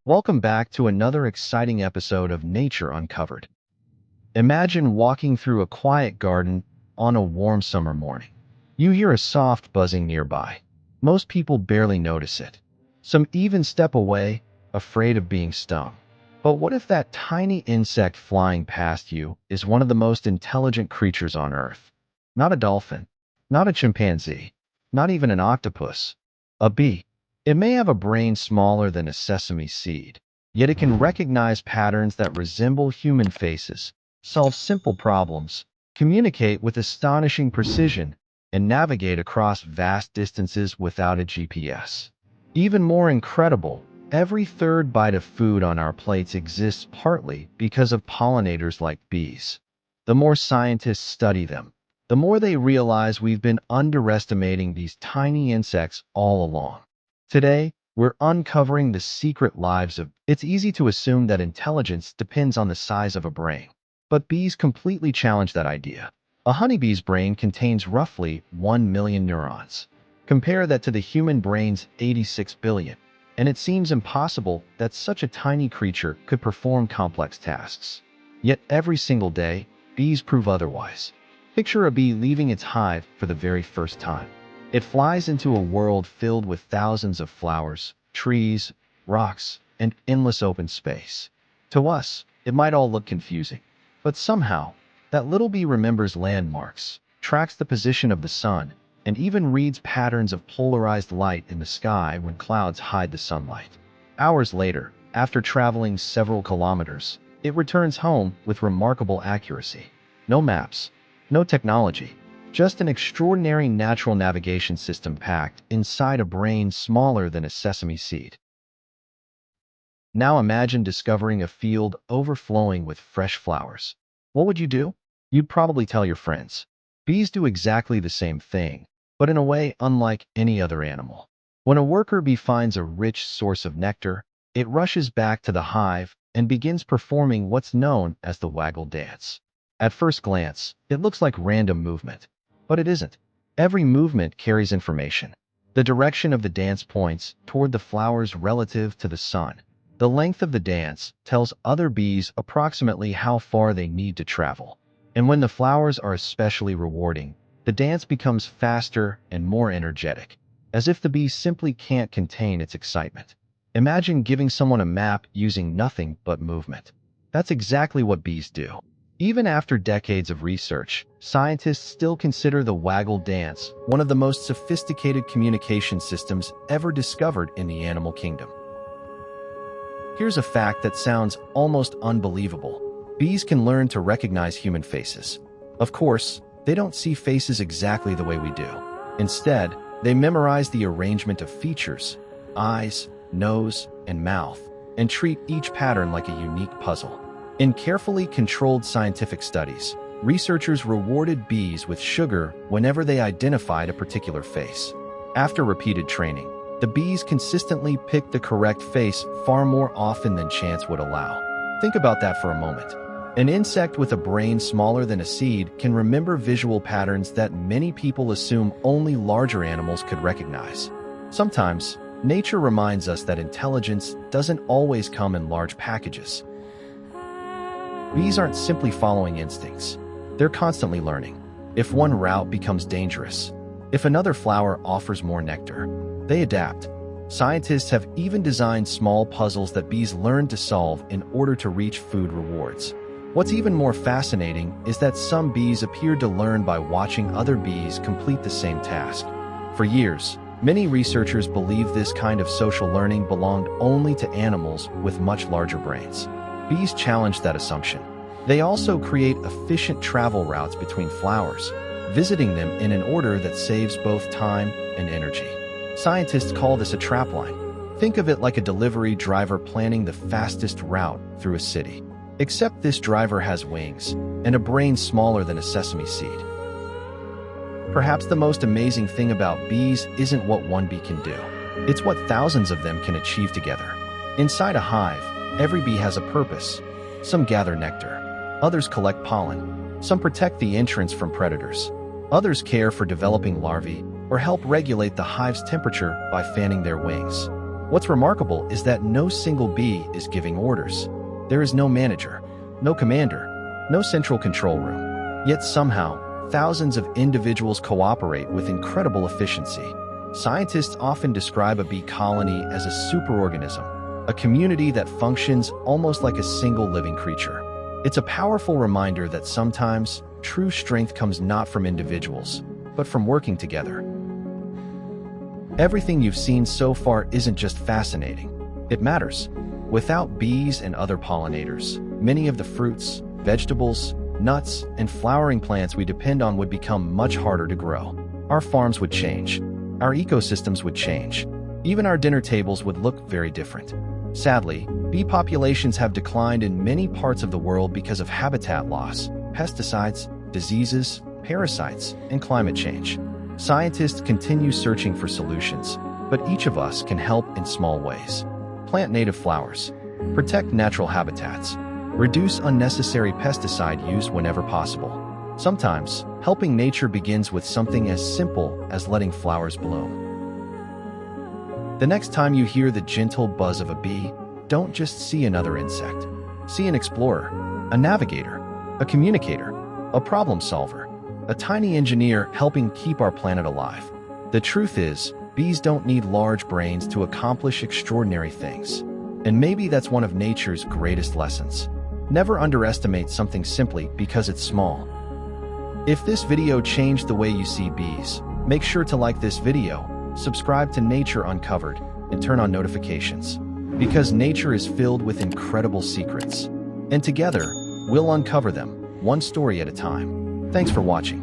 Welcome back to another exciting episode of Nature Uncovered. Imagine walking through a quiet garden on a warm summer morning. You hear a soft buzzing nearby. Most people barely notice it. Some even step away, afraid of being stung. But what if that tiny insect flying past you is one of the most intelligent creatures on Earth? Not a dolphin, not a chimpanzee, not even an octopus. A bee. It may have a brain smaller than a sesame seed, yet it can recognize patterns that resemble human faces, solve simple problems, communicate with astonishing precision, and navigate across vast distances without a GPS. Even more incredible, every third bite of food on our plates exists partly because of pollinators like bees. The more scientists study them, the more they realize we've been underestimating these tiny insects all along. Today, we're uncovering the secret lives of. It's easy to assume that intelligence depends on the size of a brain. But bees completely challenge that idea. A honeybee's brain contains roughly 1 million neurons. Compare that to the human brain's 86 billion, and it seems impossible that such a tiny creature could perform complex tasks. Yet every single day, bees prove otherwise. Picture a bee leaving its hive for the very first time. It flies into a world filled with thousands of flowers, trees, rocks, and endless open space. To us, it might all look confusing, but somehow, that little bee remembers landmarks, tracks the position of the sun, and even reads patterns of polarized light in the sky when clouds hide the sunlight. Hours later, after traveling several kilometers, it returns home with remarkable accuracy. No maps, no technology, just an extraordinary natural navigation system packed inside a brain smaller than a sesame seed. Now imagine discovering a field overflowing with fresh flowers. What would you do? You'd probably tell your friends. Bees do exactly the same thing, but in a way unlike any other animal. When a worker bee finds a rich source of nectar, it rushes back to the hive and begins performing what's known as the waggle dance. At first glance, it looks like random movement. But it isn't. Every movement carries information. The direction of the dance points toward the flowers relative to the sun. The length of the dance tells other bees approximately how far they need to travel. And when the flowers are especially rewarding, the dance becomes faster and more energetic, as if the bee simply can't contain its excitement. Imagine giving someone a map using nothing but movement. That's exactly what bees do. Even after decades of research, scientists still consider the waggle dance one of the most sophisticated communication systems ever discovered in the animal kingdom. Here's a fact that sounds almost unbelievable. Bees can learn to recognize human faces. Of course, they don't see faces exactly the way we do. Instead, they memorize the arrangement of features, eyes, nose, and mouth, and treat each pattern like a unique puzzle. In carefully controlled scientific studies, researchers rewarded bees with sugar whenever they identified a particular face. After repeated training, the bees consistently picked the correct face far more often than chance would allow. Think about that for a moment. An insect with a brain smaller than a seed can remember visual patterns that many people assume only larger animals could recognize. Sometimes, nature reminds us that intelligence doesn't always come in large packages. Bees aren't simply following instincts. They're constantly learning. If one route becomes dangerous, if another flower offers more nectar, they adapt. Scientists have even designed small puzzles that bees learn to solve in order to reach food rewards. What's even more fascinating is that some bees appear to learn by watching other bees complete the same task. For years, many researchers believed this kind of social learning belonged only to animals with much larger brains. Bees challenge that assumption. They also create efficient travel routes between flowers, visiting them in an order that saves both time and energy. Scientists call this a trapline. Think of it like a delivery driver planning the fastest route through a city. Except this driver has wings and a brain smaller than a sesame seed. Perhaps the most amazing thing about bees isn't what one bee can do. It's what thousands of them can achieve together. Inside a hive, every bee has a purpose. Some gather nectar. Others collect pollen. Some protect the entrance from predators. Others care for developing larvae or help regulate the hive's temperature by fanning their wings. What's remarkable is that no single bee is giving orders. There is no manager, no commander, no central control room. Yet somehow, thousands of individuals cooperate with incredible efficiency. Scientists often describe a bee colony as a superorganism, a community that functions almost like a single living creature. It's a powerful reminder that sometimes true strength comes not from individuals, but from working together. Everything you've seen so far isn't just fascinating. It matters. Without bees and other pollinators, many of the fruits, vegetables, nuts, and flowering plants we depend on would become much harder to grow. Our farms would change. Our ecosystems would change. Even our dinner tables would look very different. Sadly, bee populations have declined in many parts of the world because of habitat loss, pesticides, diseases, parasites, and climate change. Scientists continue searching for solutions, but each of us can help in small ways. Plant native flowers, protect natural habitats, reduce unnecessary pesticide use whenever possible. Sometimes, helping nature begins with something as simple as letting flowers bloom. The next time you hear the gentle buzz of a bee, don't just see another insect. See an explorer, a navigator, a communicator, a problem solver, a tiny engineer helping keep our planet alive. The truth is, bees don't need large brains to accomplish extraordinary things. And maybe that's one of nature's greatest lessons. Never underestimate something simply because it's small. If this video changed the way you see bees, make sure to like this video, subscribe to Nature Uncovered, and turn on notifications. Because nature is filled with incredible secrets. And together, we'll uncover them, one story at a time. Thanks for watching.